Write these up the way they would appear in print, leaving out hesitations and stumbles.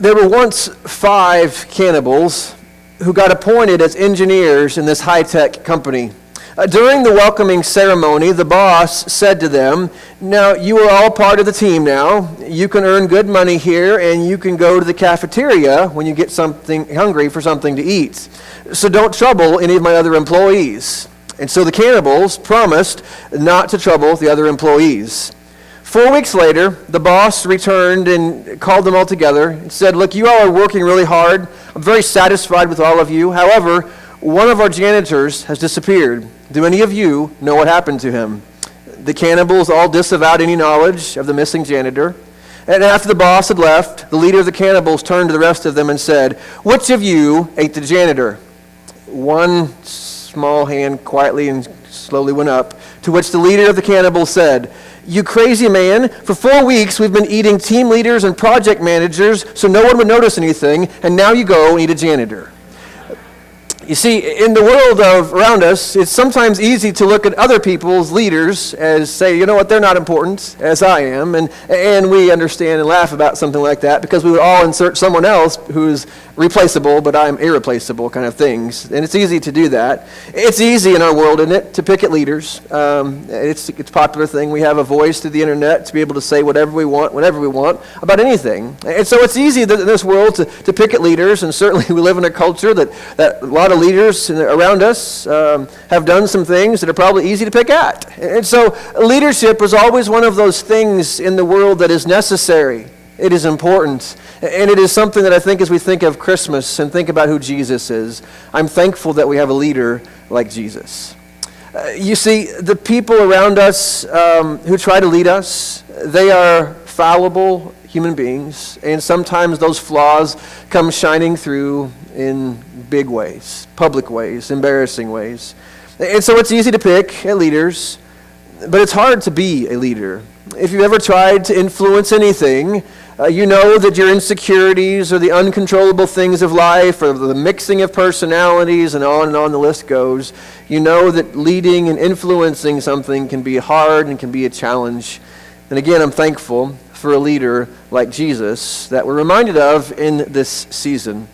There were once 5 cannibals who got appointed as engineers in this high-tech company. During the welcoming ceremony, the boss said to them, "Now, you are all part of the team now. You can earn good money here, and you can go to the cafeteria when you get hungry for something to eat. So don't trouble any of my other employees." And so the cannibals promised not to trouble the other employees. 4 weeks later, the boss returned and called them all together and said, "Look, you all are working really hard. I'm very satisfied with all of you. However, one of our janitors has disappeared. Do any of you know what happened to him?" The cannibals all disavowed any knowledge of the missing janitor. And after the boss had left, the leader of the cannibals turned to the rest of them and said, "Which of you ate the janitor?" One small hand quietly and slowly went up, to which the leader of the cannibals said, "You crazy man, for 4 weeks we've been eating team leaders and project managers so no one would notice anything, and now you go and eat a janitor." You see, in the world around us, it's sometimes easy to look at other people's leaders as say, you know what, they're not important as I am, and we understand and laugh about something like that because we would all insert someone else who's replaceable, but I'm irreplaceable kind of things. And it's easy to do that. It's easy in our world, isn't it, to pick at leaders. It's a popular thing. We have a voice through the internet to be able to say whatever we want, whenever we want, about anything. And so it's easy in this world to pick at leaders, and certainly we live in a culture that a lot of leaders around us have done some things that are probably easy to pick at. And so leadership was always one of those things in the world that is necessary. It is important. And it is something that I think as we think of Christmas and think about who Jesus is, I'm thankful that we have a leader like Jesus. You see, the people around us who try to lead us, they are fallible human beings, and sometimes those flaws come shining through in big ways, public ways, embarrassing ways. And so it's easy to pick at leaders, but it's hard to be a leader. If you've ever tried to influence anything, you know that your insecurities or the uncontrollable things of life or the mixing of personalities and on the list goes, you know that leading and influencing something can be hard and can be a challenge. And again, I'm thankful for a leader like Jesus that we're reminded of in this season.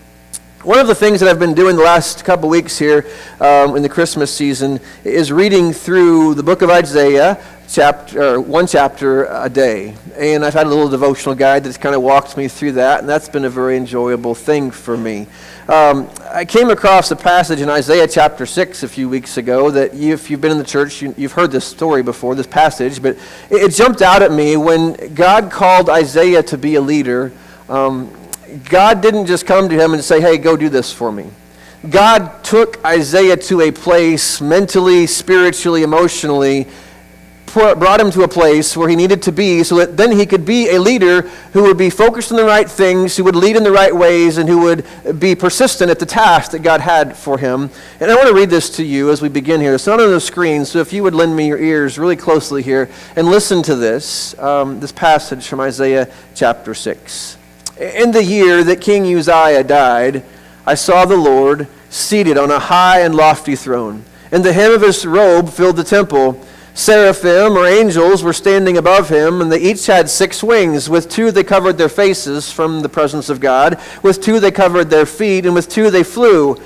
One of the things that I've been doing the last couple weeks here in the Christmas season is reading through the book of Isaiah, one chapter a day. And I've had a little devotional guide that's kind of walked me through that, and that's been a very enjoyable thing for me. I came across a passage in Isaiah chapter 6 a few weeks ago that if you've been in the church, you've heard this story before, this passage, but it jumped out at me when God called Isaiah to be a leader. God didn't just come to him and say, "Hey, go do this for me." God took Isaiah to a place mentally, spiritually, emotionally, brought him to a place where he needed to be so that then he could be a leader who would be focused on the right things, who would lead in the right ways, and who would be persistent at the task that God had for him. And I want to read this to you as we begin here. It's not on the screen, so if you would lend me your ears really closely here and listen to this passage from Isaiah chapter 6. "In the year that King Uzziah died, I saw the Lord seated on a high and lofty throne, and the hem of his robe filled the temple. Seraphim, or angels, were standing above him, and they each had 6 wings. With 2 they covered their faces from the presence of God. With 2 they covered their feet, and with 2 they flew.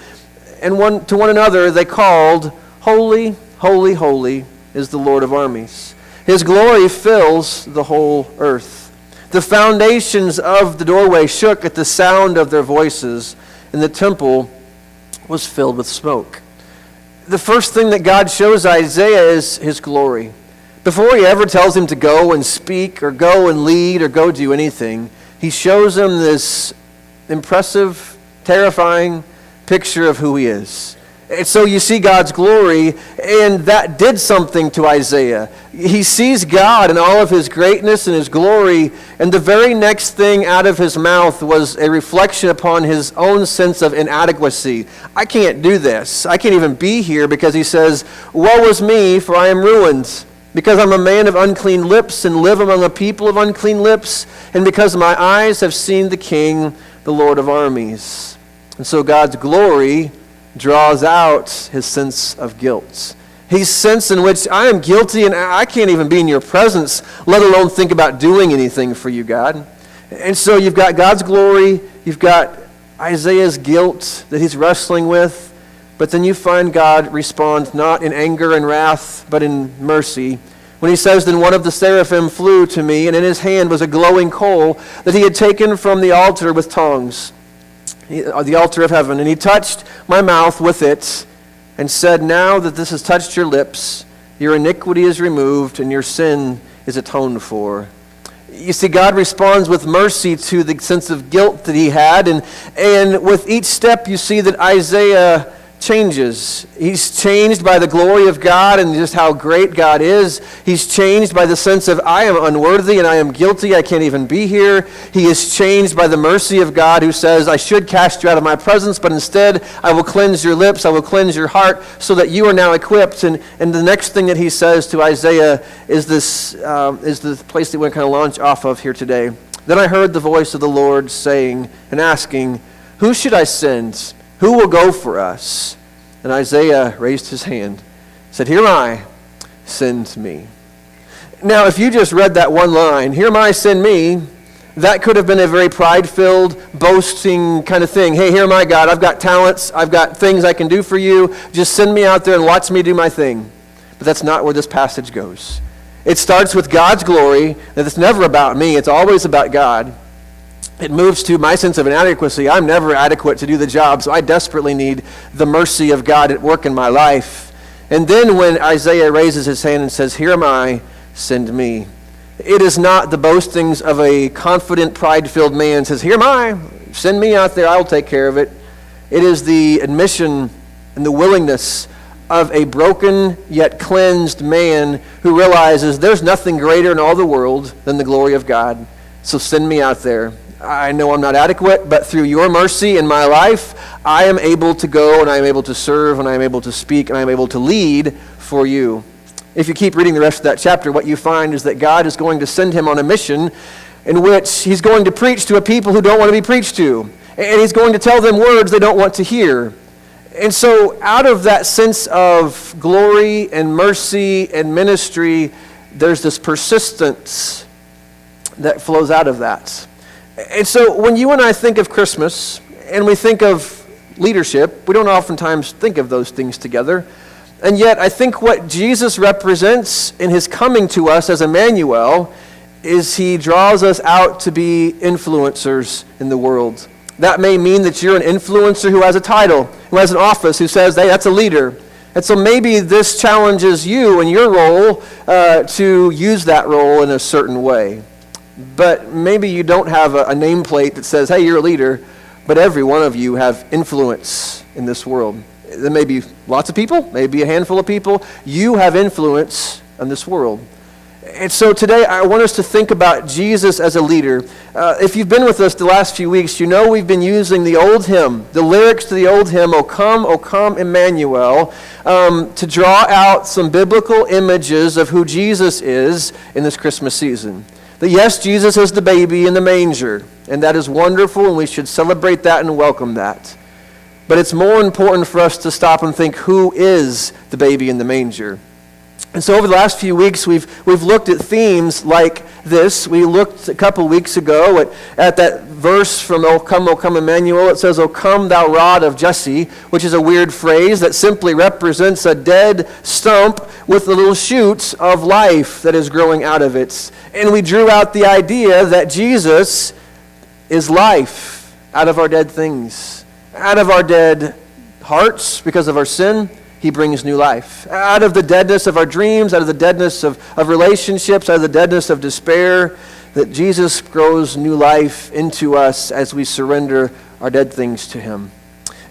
And to one another they called, 'Holy, holy, holy is the Lord of armies. His glory fills the whole earth.' The foundations of the doorway shook at the sound of their voices, and the temple was filled with smoke." The first thing that God shows Isaiah is his glory. Before he ever tells him to go and speak or go and lead or go do anything, he shows him this impressive, terrifying picture of who he is. And so you see God's glory, and that did something to Isaiah. He sees God in all of his greatness and his glory, and the very next thing out of his mouth was a reflection upon his own sense of inadequacy. I can't do this. I can't even be here, because he says, "Woe is me, for I am ruined, because I'm a man of unclean lips and live among a people of unclean lips, and because my eyes have seen the King, the Lord of armies." And so God's glory draws out his sense of guilt. His sense in which I am guilty and I can't even be in your presence, let alone think about doing anything for you, God. And so you've got God's glory, you've got Isaiah's guilt that he's wrestling with, but then you find God respond not in anger and wrath, but in mercy. When he says, then one of the seraphim flew to me, and in his hand was a glowing coal that he had taken from the altar with tongs, the altar of heaven. And he touched my mouth with it and said, now that this has touched your lips, your iniquity is removed and your sin is atoned for. You see, God responds with mercy to the sense of guilt that he had. And with each step, you see that Isaiah changes. He's changed by the glory of God and just how great God is. He's changed by the sense of, I am unworthy and I am guilty. I can't even be here. He is changed by the mercy of God, who says, I should cast you out of my presence, but instead I will cleanse your lips. I will cleanse your heart so that you are now equipped. And the next thing that he says to Isaiah is this, is the place that we're going to launch off of here today. Then I heard the voice of the Lord saying and asking, who should I send? Who will go for us? And Isaiah raised his hand, said, here am I, send me. Now, if you just read that one line, here am I, send me, that could have been a very pride-filled, boasting kind of thing. Hey, here am I, God. I've got talents. I've got things I can do for you. Just send me out there and watch me do my thing. But that's not where this passage goes. It starts with God's glory, that it's never about me. It's always about God. It moves to my sense of inadequacy. I'm never adequate to do the job, so I desperately need the mercy of God at work in my life. And then when Isaiah raises his hand and says, here am I, send me. It is not the boastings of a confident, pride-filled man says, here am I, send me out there, I'll take care of it. It is the admission and the willingness of a broken yet cleansed man who realizes there's nothing greater in all the world than the glory of God. So send me out there. I know I'm not adequate, but through your mercy in my life, I am able to go and I am able to serve and I am able to speak and I am able to lead for you. If you keep reading the rest of that chapter, what you find is that God is going to send him on a mission in which he's going to preach to a people who don't want to be preached to. And he's going to tell them words they don't want to hear. And so out of that sense of glory and mercy and ministry, there's this persistence that flows out of that. And so when you and I think of Christmas and we think of leadership, we don't oftentimes think of those things together. And yet I think what Jesus represents in his coming to us as Emmanuel is he draws us out to be influencers in the world. That may mean that you're an influencer who has a title, who has an office, who says, hey, that's a leader. And so maybe this challenges you in your role to use that role in a certain way. But maybe you don't have a nameplate that says, hey, you're a leader, but every one of you have influence in this world. There may be lots of people, maybe a handful of people. You have influence in this world. And so today I want us to think about Jesus as a leader. If you've been with us the last few weeks, you know we've been using the old hymn, the lyrics to the old hymn, O come, Emmanuel, to draw out some biblical images of who Jesus is in this Christmas season. That yes, Jesus is the baby in the manger, and that is wonderful, and we should celebrate that and welcome that. But it's more important for us to stop and think, who is the baby in the manger? And so over the last few weeks, we've looked at themes like this. We looked a couple weeks ago at that verse from O come, Emmanuel. It says, O come, thou rod of Jesse, which is a weird phrase that simply represents a dead stump with the little shoots of life that is growing out of it. And we drew out the idea that Jesus is life out of our dead things, out of our dead hearts because of our sin. He brings new life. Out of the deadness of our dreams, out of the deadness of relationships, out of the deadness of despair, that Jesus grows new life into us as we surrender our dead things to him.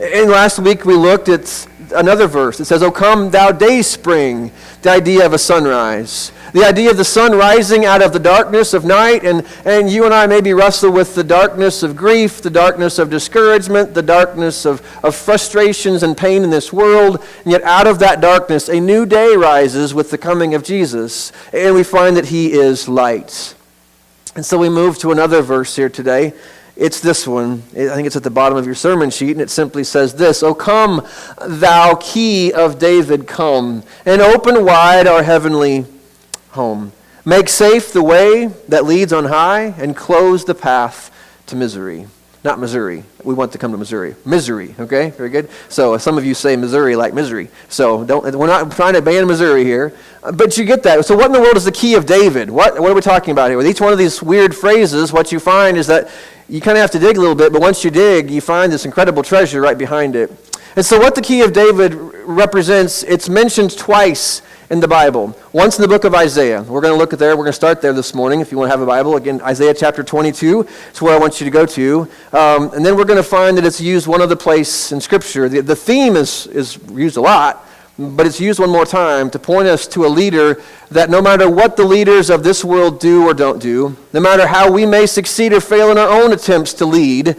And last week we looked at another verse. It says, O come, thou day spring, the idea of a sunrise. The idea of the sun rising out of the darkness of night, and you and I maybe wrestle with the darkness of grief, the darkness of discouragement, the darkness of frustrations and pain in this world, and yet out of that darkness, a new day rises with the coming of Jesus, and we find that he is light. And so we move to another verse here today. It's this one. I think it's at the bottom of your sermon sheet, and it simply says this, O come, thou key of David, come, and open wide our heavenly home. Make safe the way that leads on high, and close the path to misery. Not Missouri. We want to come to Missouri. Misery, okay? Very good. So some of you say Missouri like misery. So we're not trying to ban Missouri here. But you get that. So what in the world is the key of David? What are we talking about here? With each one of these weird phrases, what you find is that you kind of have to dig a little bit, but once you dig, you find this incredible treasure right behind it. And so what the key of David represents, it's mentioned twice in the Bible. Once in the book of Isaiah. We're going to look at there. We're going to start there this morning if you want to have a Bible. Again, Isaiah chapter 22 is where I want you to go to. And then we're going to find that it's used one other place in Scripture. The theme is used a lot, but it's used one more time to point us to a leader that no matter what the leaders of this world do or don't do, no matter how we may succeed or fail in our own attempts to lead,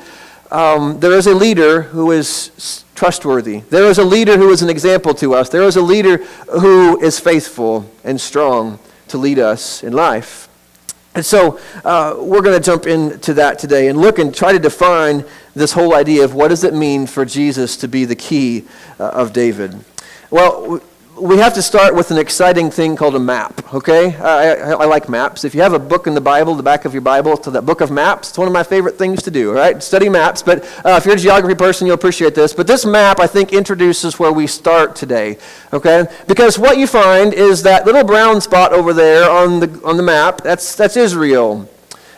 there is a leader who is trustworthy. There is a leader who is an example to us. There is a leader who is faithful and strong to lead us in life. And so we're going to jump into that today and look and try to define this whole idea of what does it mean for Jesus to be the key of David. Well, we have to start with an exciting thing called a map, okay? I like maps. If you have a book in the Bible, the back of your Bible, to that book of maps, it's one of my favorite things to do, all right? Study maps, but if you're a geography person, you'll appreciate this. But this map, I think, introduces where we start today, okay? Because what you find is that little brown spot over there on the map, that's Israel.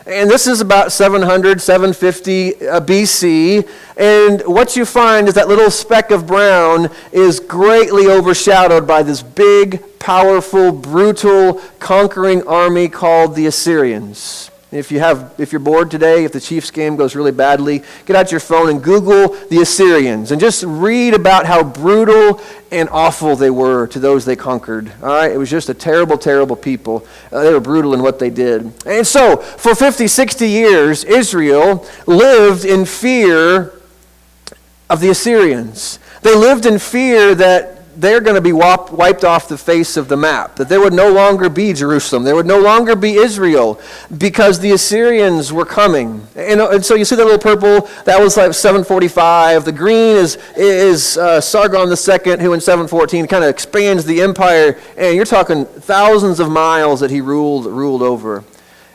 And this is about 700, 750 BC. And what you find is that little speck of brown is greatly overshadowed by this big, powerful, brutal, conquering army called the Assyrians. If you're bored today, if the Chiefs game goes really badly, get out your phone and Google the Assyrians and just read about how brutal and awful they were to those they conquered. All right, it was just a terrible, terrible people. They were brutal in what they did. And so, for 50, 60 years, Israel lived in fear of the Assyrians. They lived in fear that they're going to be wiped off the face of the map, that there would no longer be Jerusalem, there would no longer be Israel, because the Assyrians were coming. And so you see that little purple, that was like 745. The green is Sargon II, who in 714 kind of expands the empire, and you're talking thousands of miles that he ruled over.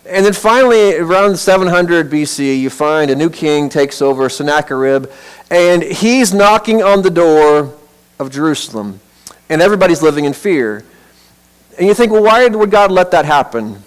And then finally, around 700 BC, you find a new king takes over, Sennacherib, and he's knocking on the door of Jerusalem, and everybody's living in fear. And you think, well, why would God let that happen?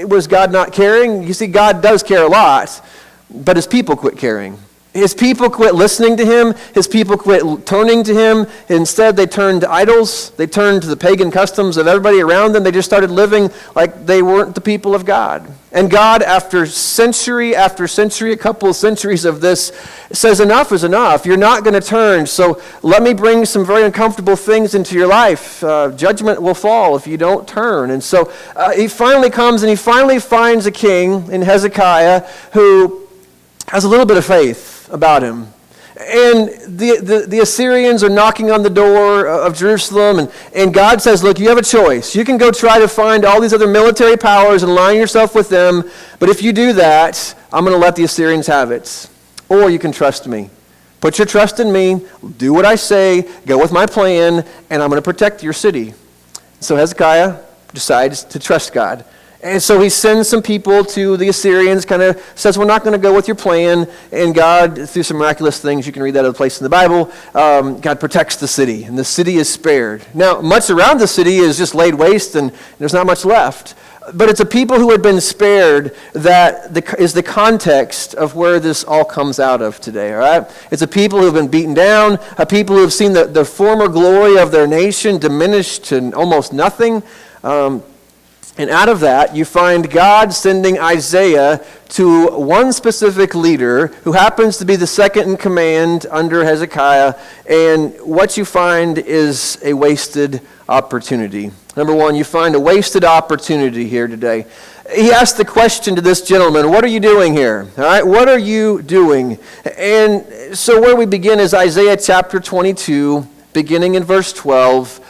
Was God not caring? You see, God does care a lot, but his people quit caring. His people quit listening to him. His people quit turning to him. Instead, they turned to idols. They turned to the pagan customs of everybody around them. They just started living like they weren't the people of God. And God, after century, a couple of centuries of this, says enough is enough. You're not going to turn, so let me bring some very uncomfortable things into your life. Judgment will fall if you don't turn. And so he finally comes and he finally finds a king in Hezekiah who has a little bit of faith about him. And the Assyrians are knocking on the door of Jerusalem, and God says, look, you have a choice. You can go try to find all these other military powers and align yourself with them, but if you do that, I'm going to let the Assyrians have it. Or you can trust me. Put your trust in me, do what I say, go with my plan, and I'm going to protect your city. So Hezekiah decides to trust God. And so he sends some people to the Assyrians, kind of says, we're not going to go with your plan. And God, through some miraculous things, you can read that other place in the Bible, God protects the city, and the city is spared. Now, much around the city is just laid waste, and there's not much left. But it's a people who had been spared that is the context of where this all comes out of today, all right? It's a people who have been beaten down, a people who have seen the former glory of their nation diminished to almost nothing. And out of that, you find God sending Isaiah to one specific leader who happens to be the second in command under Hezekiah. And what you find is a wasted opportunity. Number one, you find a wasted opportunity here today. He asked the question to this gentleman, what are you doing here? All right, what are you doing? And so where we begin is Isaiah chapter 22, beginning in verse 12.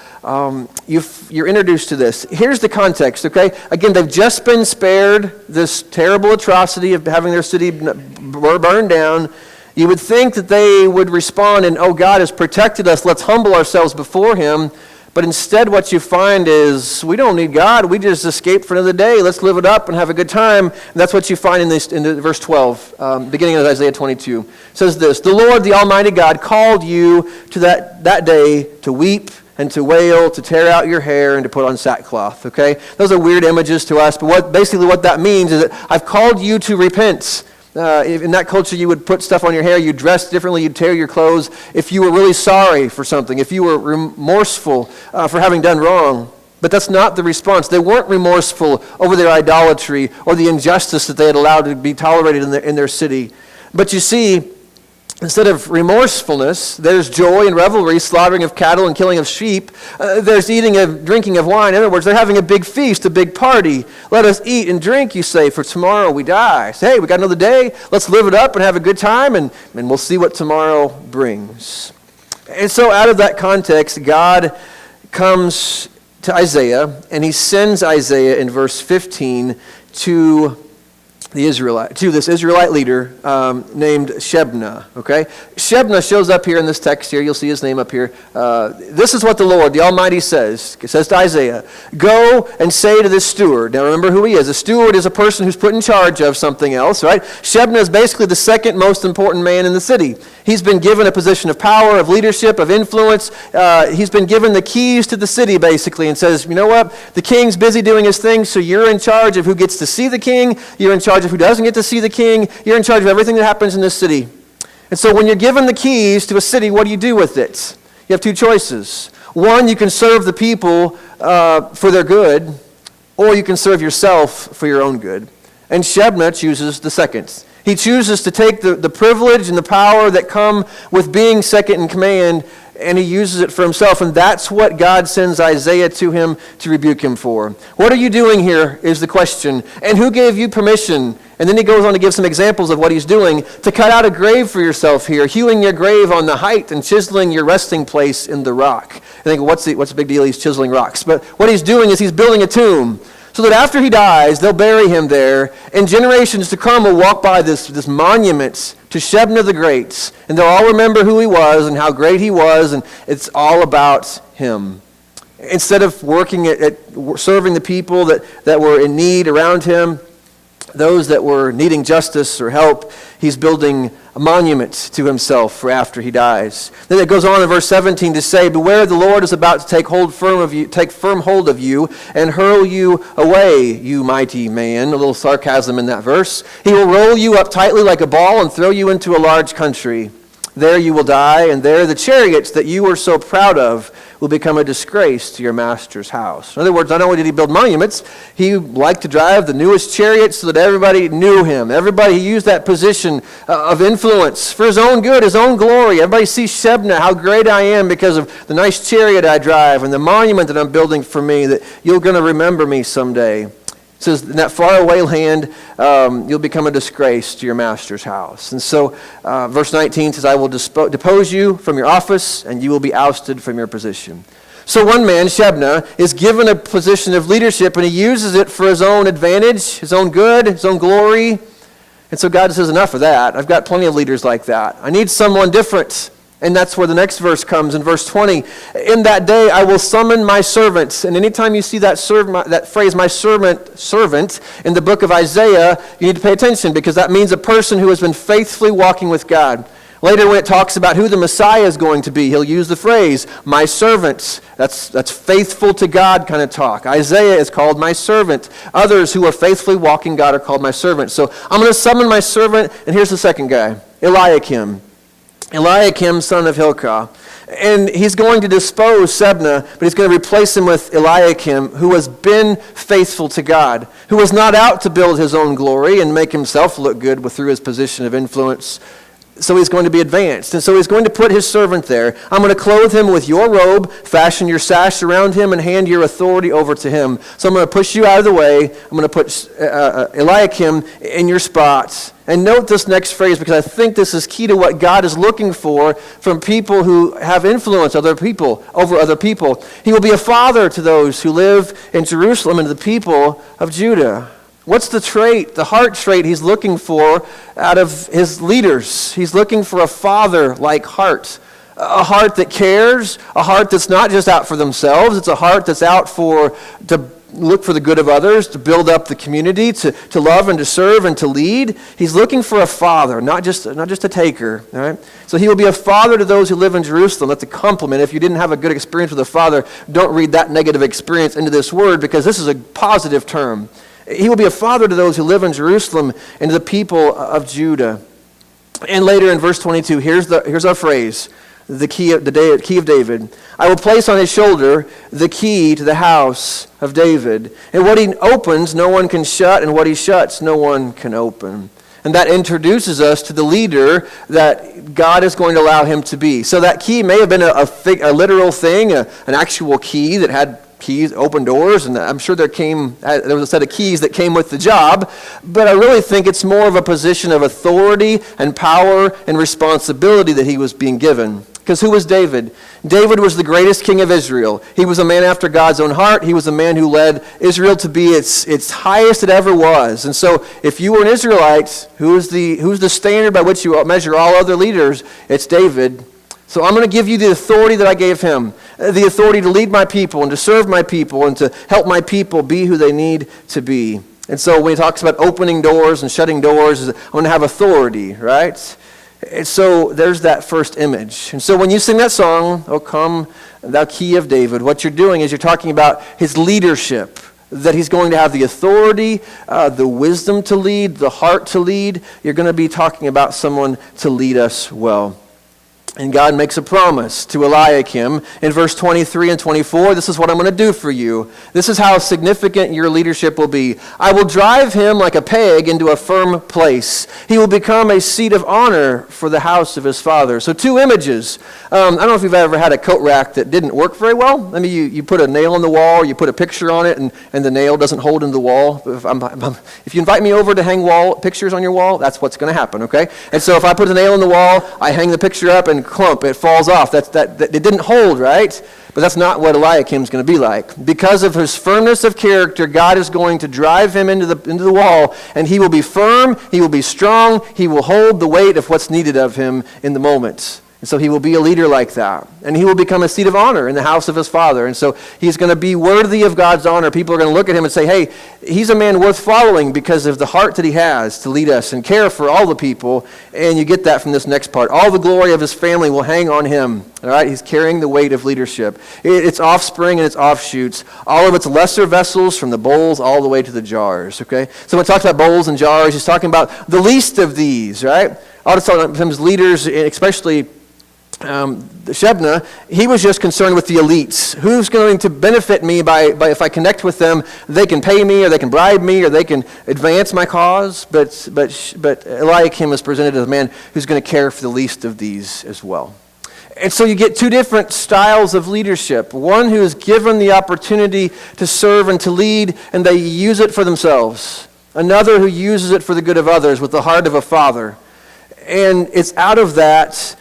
You're introduced to this. Here's the context, okay? Again, they've just been spared this terrible atrocity of having their city burned down. You would think that they would respond and, oh, God has protected us. Let's humble ourselves before him. But instead what you find is, we don't need God. We just escaped for another day. Let's live it up and have a good time. And that's what you find in verse 12, beginning of Isaiah 22. It says this, "The Lord, the Almighty God, called you to that day to weep and to wail, to tear out your hair, and to put on sackcloth." Okay? Those are weird images to us, but basically what that means is that I've called you to repent. In that culture, you would put stuff on your hair, you'd dress differently, you'd tear your clothes if you were really sorry for something, if you were remorseful for having done wrong. But that's not the response. They weren't remorseful over their idolatry or the injustice that they had allowed to be tolerated in their city. But you see, instead of remorsefulness, there's joy and revelry, slaughtering of cattle and killing of sheep. There's eating and drinking of wine. In other words, they're having a big feast, a big party. Let us eat and drink, you say, for tomorrow we die. Say, hey, we got another day. Let's live it up and have a good time, and we'll see what tomorrow brings. And so out of that context, God comes to Isaiah, and he sends Isaiah in verse 15 to this Israelite leader named Shebna. Okay, Shebna shows up here in this text here. You'll see his name up here. This is what the Lord, the Almighty, says. It says to Isaiah, "Go and say to this steward." Now remember who he is. A steward is a person who's put in charge of something else, right? Shebna is basically the second most important man in the city. He's been given a position of power, of leadership, of influence. He's been given the keys to the city, basically, and says, you know what? The king's busy doing his thing, so you're in charge of who gets to see the king. You're in charge of who doesn't get to see the king. You're in charge of everything that happens in this city. And so when you're given the keys to a city, what do you do with it? You have two choices. One, you can serve the people for their good, or you can serve yourself for your own good. And Shebna chooses the second. He chooses to take the privilege and the power that come with being second in command, and he uses it for himself. And that's what God sends Isaiah to him to rebuke him for. What are you doing here is the question. And who gave you permission? And then he goes on to give some examples of what he's doing. To cut out a grave for yourself here, hewing your grave on the height and chiseling your resting place in the rock. I think, what's the big deal? He's chiseling rocks. But what he's doing is he's building a tomb, so that after he dies, they'll bury him there, and generations to come will walk by this monument to Shebna the Great, and they'll all remember who he was and how great he was, and it's all about him. Instead of working at serving the people that were in need around him, those that were needing justice or help, he's building a monument to himself for after he dies. Then it goes on in verse 17 to say, "Beware, the Lord is about to take firm hold of you, and hurl you away, you mighty man." A little sarcasm in that verse. "He will roll you up tightly like a ball and throw you into a large country. There you will die, and there the chariots that you were so proud of will become a disgrace to your master's house." In other words, not only did he build monuments, he liked to drive the newest chariots so that everybody knew him. He used that position of influence for his own good, his own glory. Everybody sees Shebna, how great I am because of the nice chariot I drive and the monument that I'm building for me, that you're going to remember me someday. It says, in that faraway land, you'll become a disgrace to your master's house. And so, verse 19 says, "I will depose you from your office, and you will be ousted from your position." So one man, Shebna, is given a position of leadership, and he uses it for his own advantage, his own good, his own glory. And so God says, enough of that. I've got plenty of leaders like that. I need someone different. And that's where the next verse comes in verse 20. "In that day I will summon my servants." And anytime you see that phrase, my servant, in the book of Isaiah, you need to pay attention, because that means a person who has been faithfully walking with God. Later, when it talks about who the Messiah is going to be, he'll use the phrase, my servants. That's faithful to God kind of talk. Isaiah is called my servant. Others who are faithfully walking God are called my servant. So I'm going to summon my servant, and here's the second guy, Eliakim, son of Hilkiah. And he's going to dispose Shebna, but he's going to replace him with Eliakim, who has been faithful to God, who was not out to build his own glory and make himself look good through his position of influence. So he's going to be advanced. And so he's going to put his servant there. "I'm going to clothe him with your robe, fashion your sash around him, and hand your authority over to him. So I'm going to push you out of the way. I'm going to put Eliakim in your spot." And note this next phrase, because I think this is key to what God is looking for from people who have influence over other people. "He will be a father to those who live in Jerusalem and to the people of Judah." What's the trait, the heart trait he's looking for out of his leaders? He's looking for a father-like heart, a heart that cares, a heart that's not just out for themselves. It's a heart that's out to look for the good of others, to build up the community, to love and to serve and to lead. He's looking for a father, not just a taker. All right? So he will be a father to those who live in Jerusalem. That's a compliment. If you didn't have a good experience with a father, don't read that negative experience into this word, because this is a positive term. He will be a father to those who live in Jerusalem and to the people of Judah. And later in verse 22, here's our phrase, the key of David. I will place on his shoulder the key to the house of David. And what he opens, no one can shut, and what he shuts, no one can open. And that introduces us to the leader that God is going to allow him to be. So that key may have been a literal thing, an actual key that had keys, open doors, and I'm sure there was a set of keys that came with the job, but I really think it's more of a position of authority and power and responsibility that he was being given. Because who was David? David was the greatest king of Israel. He was a man after God's own heart. He was a man who led Israel to be its highest it ever was. And so if you were an Israelite, who's the standard by which you measure all other leaders? It's David. So I'm going to give you the authority that I gave him, the authority to lead my people and to serve my people and to help my people be who they need to be. And so when he talks about opening doors and shutting doors, I'm going to have authority, right? And so there's that first image. And so when you sing that song, "O Come, Thou Key of David," what you're doing is you're talking about his leadership, that he's going to have the authority, the wisdom to lead, the heart to lead. You're going to be talking about someone to lead us well. And God makes a promise to Eliakim in verse 23 and 24. This is what I'm going to do for you. This is how significant your leadership will be. I will drive him like a peg into a firm place. He will become a seat of honor for the house of his father. So two images. I don't know if you've ever had a coat rack that didn't work very well. I mean, you put a nail in the wall, you put a picture on it, and the nail doesn't hold in the wall. If you invite me over to hang pictures on your wall, that's what's going to happen, okay? And so if I put a nail in the wall, I hang the picture up, and clump, it falls off. That it didn't hold, right? But that's not what Eliakim's going to be like. Because of his firmness of character, God is going to drive him into the wall, and he will be firm, he will be strong, he will hold the weight of what's needed of him in the moment. And so he will be a leader like that. And he will become a seat of honor in the house of his father. And so he's going to be worthy of God's honor. People are going to look at him and say, hey, he's a man worth following because of the heart that he has to lead us and care for all the people. And you get that from this next part. All the glory of his family will hang on him. All right, he's carrying the weight of leadership. It's offspring and it's offshoots. All of its lesser vessels, from the bowls all the way to the jars. Okay, so when it talks about bowls and jars, he's talking about the least of these. Right, all the times leaders, especially Shebna, he was just concerned with the elites. Who's going to benefit me by if I connect with them? They can pay me, or they can bribe me, or they can advance my cause. But Eliakim is presented as a man who's going to care for the least of these as well. And so you get two different styles of leadership. One who is given the opportunity to serve and to lead, and they use it for themselves. Another who uses it for the good of others with the heart of a father. And it's out of that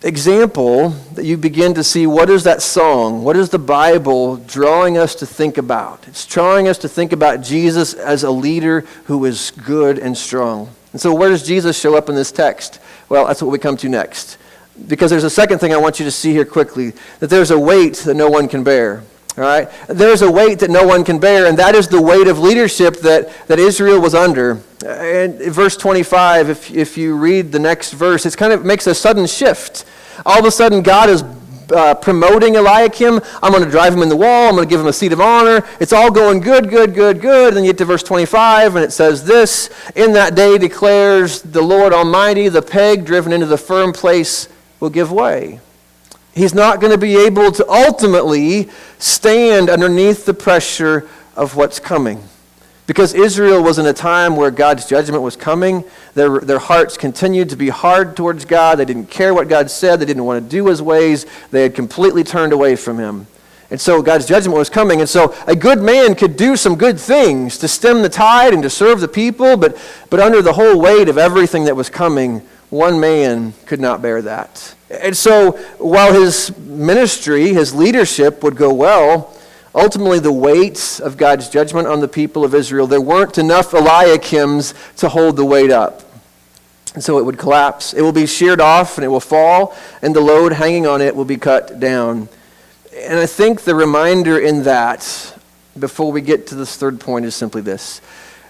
example that you begin to see, what is that song? What is the Bible drawing us to think about? It's drawing us to think about Jesus as a leader who is good and strong. And so where does Jesus show up in this text? Well, that's what we come to next. Because there's a second thing I want you to see here quickly, that there's a weight that no one can bear. All right? There's a weight that no one can bear, and that is the weight of leadership that Israel was under. And verse 25, if you read the next verse, it kind of makes a sudden shift. All of a sudden, God is promoting Eliakim. I'm going to drive him in the wall. I'm going to give him a seat of honor. It's all going good. And then you get to verse 25, and it says this, "In that day declares the Lord Almighty, the peg driven into the firm place will give way." He's not going to be able to ultimately stand underneath the pressure of what's coming. Because Israel was in a time where God's judgment was coming. Their hearts continued to be hard towards God. They didn't care what God said. They didn't want to do his ways. They had completely turned away from him. And so God's judgment was coming. And so a good man could do some good things to stem the tide and to serve the people. But under the whole weight of everything that was coming, one man could not bear that. And so while his ministry, his leadership would go well, ultimately the weight of God's judgment on the people of Israel, there weren't enough Eliakims to hold the weight up. And so it would collapse. It will be sheared off and it will fall, and the load hanging on it will be cut down. And I think the reminder in that, before we get to this third point, is simply this: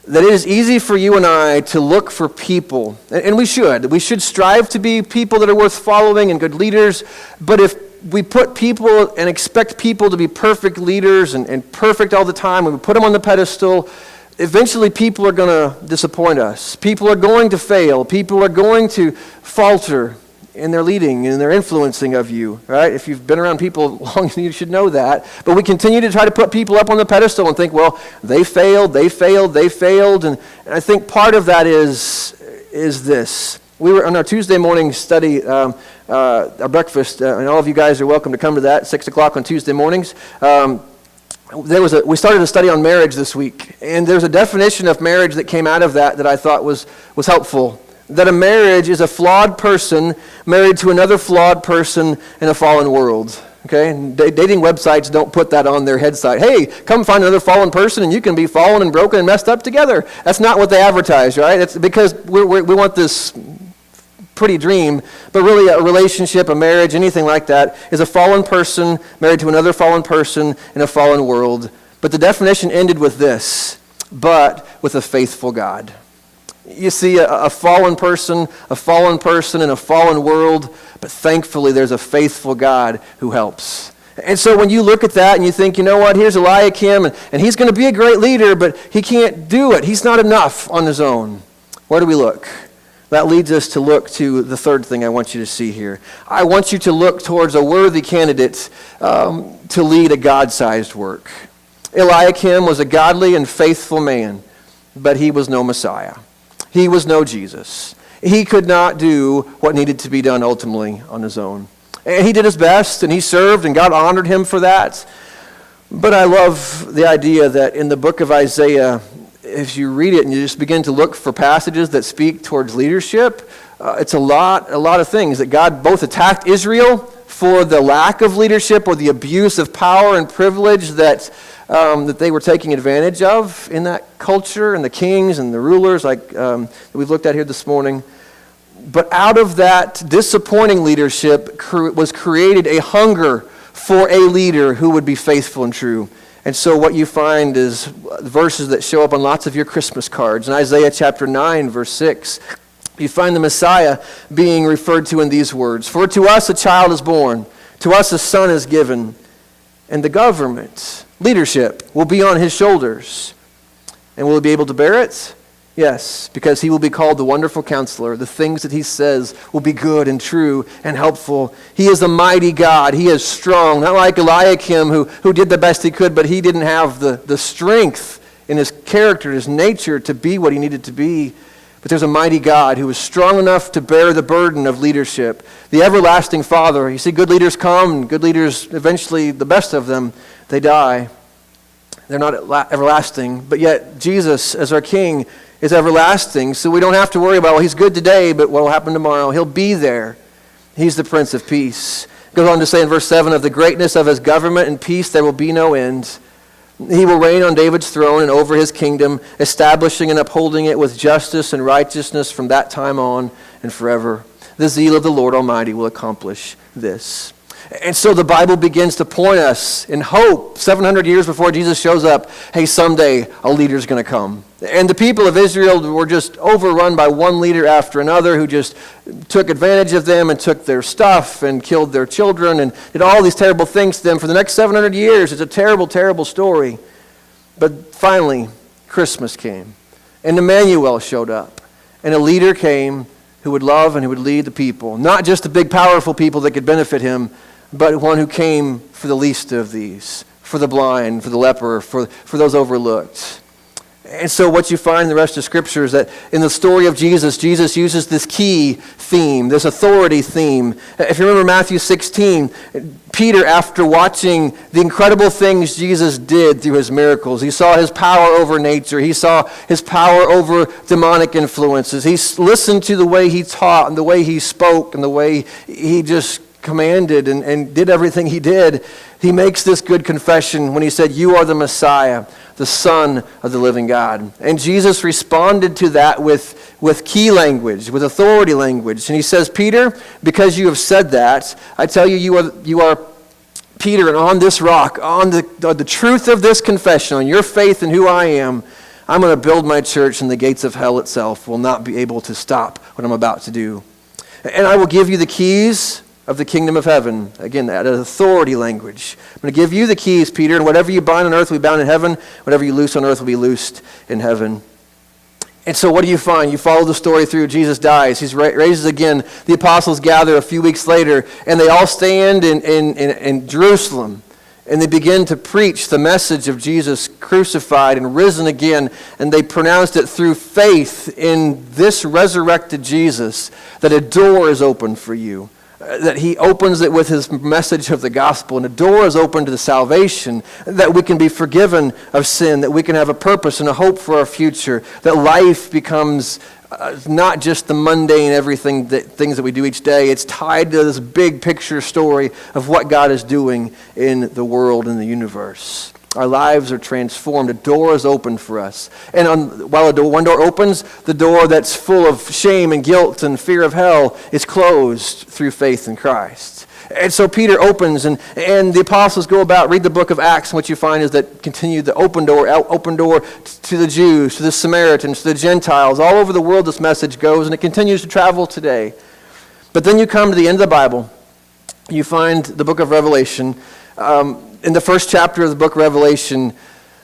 that it is easy for you and I to look for people, and we should. We should strive to be people that are worth following and good leaders, but if we put people and expect people to be perfect leaders and perfect all the time, and we put them on the pedestal, eventually people are going to disappoint us. People are going to fail. People are going to falter in their leading and their influencing of you, right? If you've been around people long, you should know that. But we continue to try to put people up on the pedestal and think, well, they failed. And I think part of that is this. We were on our Tuesday morning study, our breakfast, and all of you guys are welcome to come to that, 6 o'clock on Tuesday mornings. We started a study on marriage this week, and there's a definition of marriage that came out of that I thought was helpful. That a marriage is a flawed person married to another flawed person in a fallen world. Okay? And dating websites don't put that on their headset. Hey, come find another fallen person and you can be fallen and broken and messed up together. That's not what they advertise, right? It's because we want this pretty dream, but really a relationship, a marriage, anything like that is a fallen person married to another fallen person in a fallen world. But the definition ended with this: but with a faithful God. You see a fallen person in a fallen world, but thankfully there's a faithful God who helps. And so when you look at that and you think, you know what, here's Eliakim, and he's going to be a great leader, but he can't do it. He's not enough on his own. Where do we look? That leads us to look to the third thing I want you to see here. I want you to look towards a worthy candidate to lead a God-sized work. Eliakim was a godly and faithful man, but he was no Messiah. He was no Jesus. He could not do what needed to be done ultimately on his own. And he did his best, and he served, and God honored him for that. But I love the idea that in the book of Isaiah, if you read it and you just begin to look for passages that speak towards leadership, it's a lot of things. That God both attacked Israel for the lack of leadership or the abuse of power and privilege that they were taking advantage of in that culture, and the kings and the rulers like that we've looked at here this morning. But out of that disappointing leadership was created a hunger for a leader who would be faithful and true. And so what you find is verses that show up on lots of your Christmas cards. In Isaiah chapter 9, verse 6, you find the Messiah being referred to in these words: "For to us a child is born, to us a son is given, and the government, leadership, will be on his shoulders. And will he be able to bear it? Yes, because he will be called the Wonderful Counselor. The things that he says will be good and true and helpful. He is a mighty God. He is strong." Not like Eliakim, who did the best he could, but he didn't have the strength in his character, his nature, to be what he needed to be. But there's a mighty God who is strong enough to bear the burden of leadership. The everlasting Father. You see, good leaders come, good leaders, eventually, the best of them, they die. They're not everlasting. But yet, Jesus, as our King, is everlasting, so we don't have to worry about, well, he's good today, but what will happen tomorrow? He'll be there. He's the Prince of Peace. Goes on to say in verse 7, "Of the greatness of his government and peace there will be no end. He will reign on David's throne and over his kingdom, establishing and upholding it with justice and righteousness from that time on and forever. The zeal of the Lord Almighty will accomplish this." And so the Bible begins to point us in hope, 700 years before Jesus shows up, hey, someday a leader's going to come. And the people of Israel were just overrun by one leader after another who just took advantage of them and took their stuff and killed their children and did all these terrible things to them for the next 700 years. It's a terrible, terrible story. But finally, Christmas came, and Emmanuel showed up, and a leader came who would love and who would lead the people. Not just the big, powerful people that could benefit him, but one who came for the least of these, for the blind, for the leper, for those overlooked. And so what you find in the rest of Scripture is that in the story of Jesus, Jesus uses this key theme, this authority theme. If you remember Matthew 16, Peter, after watching the incredible things Jesus did through his miracles, he saw his power over nature, he saw his power over demonic influences, he listened to the way he taught and the way he spoke and the way he just commanded and did everything he did. He makes this good confession when he said, "You are the Messiah, the Son of the living God. And Jesus responded to that with key language, with authority language. And he says, Peter, because you have said that, I tell you, you are Peter, and on this rock, on the truth of this confession, on your faith in who I am, I'm going to build my church, and the gates of hell itself will not be able to stop what I'm about to do. And I will give you the keys of the kingdom of heaven. Again, that authority language. I'm going to give you the keys, Peter, and whatever you bind on earth will be bound in heaven. Whatever you loose on earth will be loosed in heaven. And so what do you find? You follow the story through. Jesus dies. He's raises again. The apostles gather a few weeks later, and they all stand in Jerusalem. And they begin to preach the message of Jesus crucified and risen again. And they pronounced it through faith in this resurrected Jesus that a door is open for you. That he opens it with his message of the gospel. And a door is open to the salvation. That we can be forgiven of sin. That we can have a purpose and a hope for our future. That life becomes not just the mundane things that we do each day. It's tied to this big picture story of what God is doing in the world and the universe. Our lives are transformed. A door is open for us. And while one door opens, the door that's full of shame and guilt and fear of hell is closed through faith in Christ. And so Peter opens, and the apostles go about, read the book of Acts, and what you find is that continue the open door to the Jews, to the Samaritans, to the Gentiles. All over the world this message goes, and it continues to travel today. But then you come to the end of the Bible. You find the book of Revelation. In the first chapter of the book of Revelation,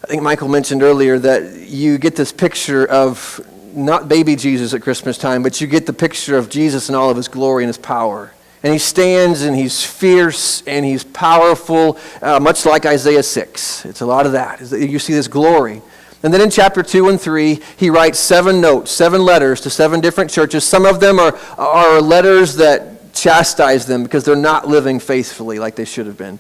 I think Michael mentioned earlier that you get this picture of not baby Jesus at Christmas time, but you get the picture of Jesus in all of his glory and his power. And he stands and he's fierce and he's powerful, much like Isaiah 6. It's a lot of that. You see this glory. And then in chapter 2 and 3, he writes 7 notes, 7 letters to 7 different churches. Some of them are letters that chastise them because they're not living faithfully like they should have been.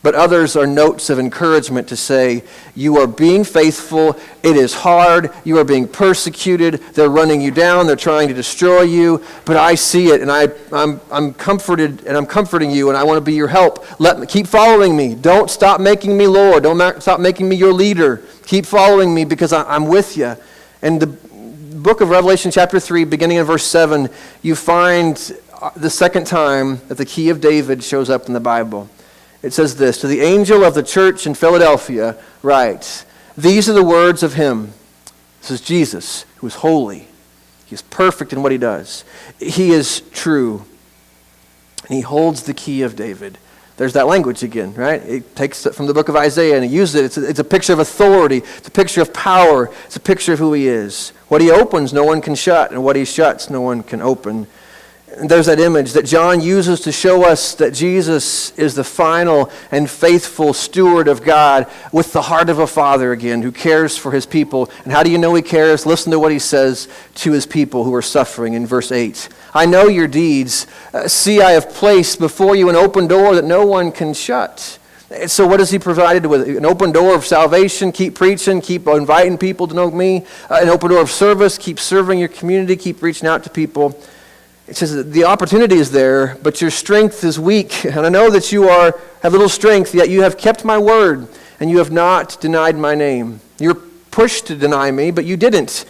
But others are notes of encouragement to say, you are being faithful, it is hard, you are being persecuted, they're running you down, they're trying to destroy you, but I see it, and I'm comforted, and I'm comforting you, and I want to be your help. Keep following me. Don't stop making me Lord. Don't stop making me your leader. Keep following me because I'm with you. And the book of Revelation chapter 3, beginning in verse 7, you find the second time that the key of David shows up in the Bible. It says this, to the angel of the church in Philadelphia writes, these are the words of him. This is Jesus, who is holy. He is perfect in what he does. He is true. And he holds the key of David. There's that language again, right? It takes it from the book of Isaiah and he uses it. It's a picture of authority. It's a picture of power. It's a picture of who he is. What he opens, no one can shut. And what he shuts, no one can open. And there's that image that John uses to show us that Jesus is the final and faithful steward of God with the heart of a father again who cares for his people. And how do you know he cares? Listen to what he says to his people who are suffering in verse 8. I know your deeds. See, I have placed before you an open door that no one can shut. So what has he provided with? An open door of salvation, keep preaching, keep inviting people to know me. An open door of service, keep serving your community, keep reaching out to people. It says that the opportunity is there, but your strength is weak. And I know that you have little strength, yet you have kept my word, and you have not denied my name. You're pushed to deny me, but you didn't.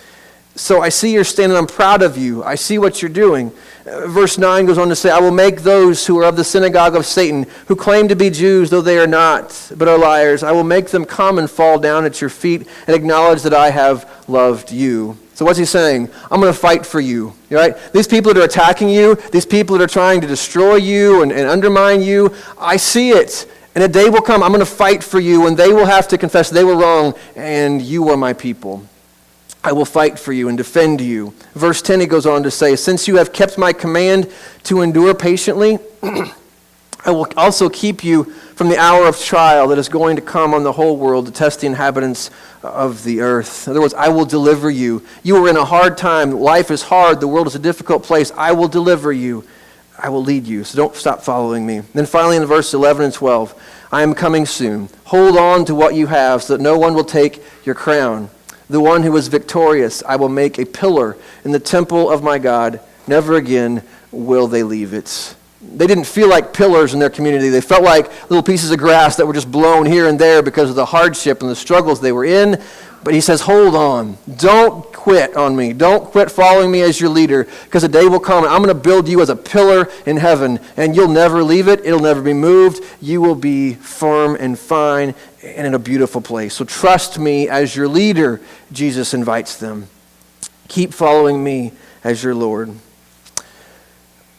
So I see you're standing, I'm proud of you. I see what you're doing. Verse 9 goes on to say, I will make those who are of the synagogue of Satan, who claim to be Jews, though they are not, but are liars, I will make them come and fall down at your feet and acknowledge that I have loved you. So what's he saying? I'm going to fight for you, right? These people that are attacking you, these people that are trying to destroy you and undermine you, I see it. And a day will come, I'm going to fight for you, and they will have to confess they were wrong, and you are my people. I will fight for you and defend you. Verse 10, he goes on to say, since you have kept my command to endure patiently, I will also keep you from the hour of trial that is going to come on the whole world to test the inhabitants of the earth. In other words, I will deliver you. You are in a hard time. Life is hard. The world is a difficult place. I will deliver you. I will lead you. So don't stop following me. Then finally in verse 11 and 12, I am coming soon. Hold on to what you have so that no one will take your crown. The one who is victorious, I will make a pillar in the temple of my God. Never again will they leave it. They didn't feel like pillars in their community. They felt like little pieces of grass that were just blown here and there because of the hardship and the struggles they were in. But he says, hold on. Don't quit on me. Don't quit following me as your leader, because a day will come and I'm going to build you as a pillar in heaven, and you'll never leave it. It'll never be moved. You will be firm and fine and in a beautiful place. So trust me as your leader, Jesus invites them. Keep following me as your Lord.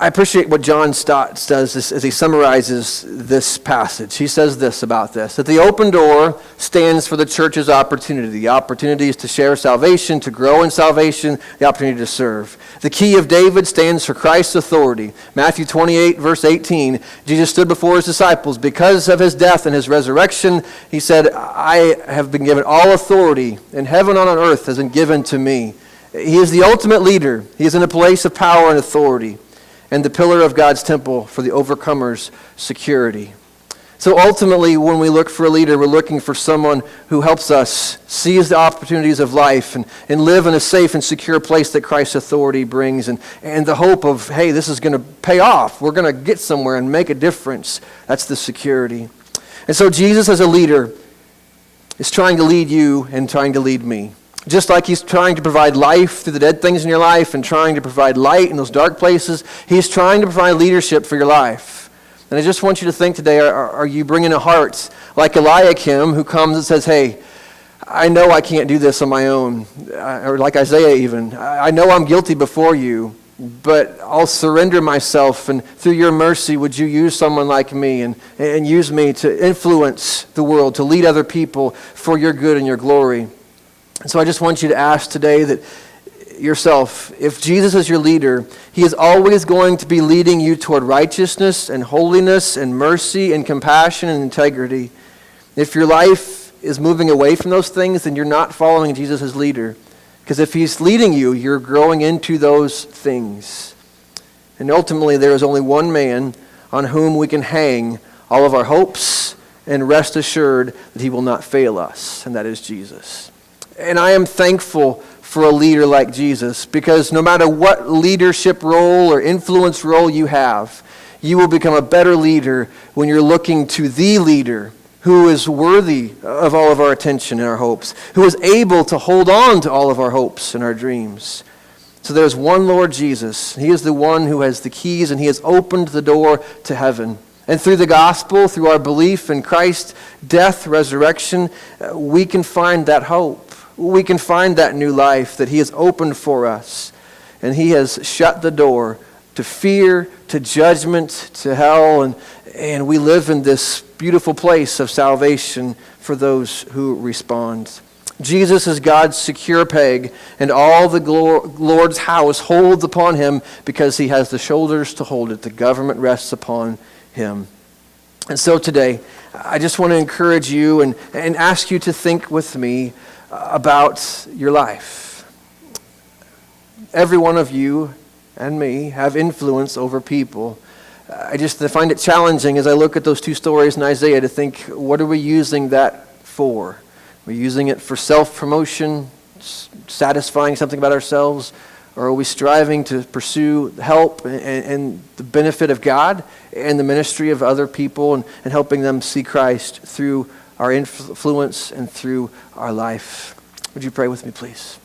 I appreciate what John Stott does as he summarizes this passage. He says this about this, that the open door stands for the church's opportunity. The opportunity is to share salvation, to grow in salvation, the opportunity to serve. The key of David stands for Christ's authority. Matthew 28, verse 18, Jesus stood before his disciples. Because of his death and his resurrection, he said, I have been given all authority in heaven and on earth has been given to me. He is the ultimate leader. He is in a place of power and authority, and the pillar of God's temple for the overcomer's security. So ultimately, when we look for a leader, we're looking for someone who helps us seize the opportunities of life and live in a safe and secure place that Christ's authority brings, and the hope of, hey, this is going to pay off. We're going to get somewhere and make a difference. That's the security. And so Jesus as a leader is trying to lead you and trying to lead me. Just like he's trying to provide life through the dead things in your life and trying to provide light in those dark places, he's trying to provide leadership for your life. And I just want you to think today, are you bringing a heart like Eliakim, who comes and says, hey, I know I can't do this on my own, or like Isaiah even, I know I'm guilty before you, but I'll surrender myself, and through your mercy, would you use someone like me and use me to influence the world, to lead other people for your good and your glory. And so I just want you to ask today that yourself, if Jesus is your leader, he is always going to be leading you toward righteousness and holiness and mercy and compassion and integrity. If your life is moving away from those things, then you're not following Jesus as leader. Because if he's leading you, you're growing into those things. And ultimately, there is only one man on whom we can hang all of our hopes and rest assured that he will not fail us, and that is Jesus. And I am thankful for a leader like Jesus, because no matter what leadership role or influence role you have, you will become a better leader when you're looking to the leader who is worthy of all of our attention and our hopes, who is able to hold on to all of our hopes and our dreams. So there's one Lord Jesus. He is the one who has the keys, and he has opened the door to heaven. And through the gospel, through our belief in Christ's death, resurrection, we can find that hope. We can find that new life that he has opened for us. And he has shut the door to fear, to judgment, to hell. And we live in this beautiful place of salvation for those who respond. Jesus is God's secure peg, and all the Lord's house holds upon him because he has the shoulders to hold it. The government rests upon him. And so today, I just want to encourage you and ask you to think with me about your life. Every one of you and me have influence over people. I just find it challenging as I look at those two stories in Isaiah to think, what are we using that for? Are we using it for self-promotion, satisfying something about ourselves? Or are we striving to pursue help and the benefit of God and the ministry of other people and helping them see Christ through our influence and through our life? Would you pray with me, please?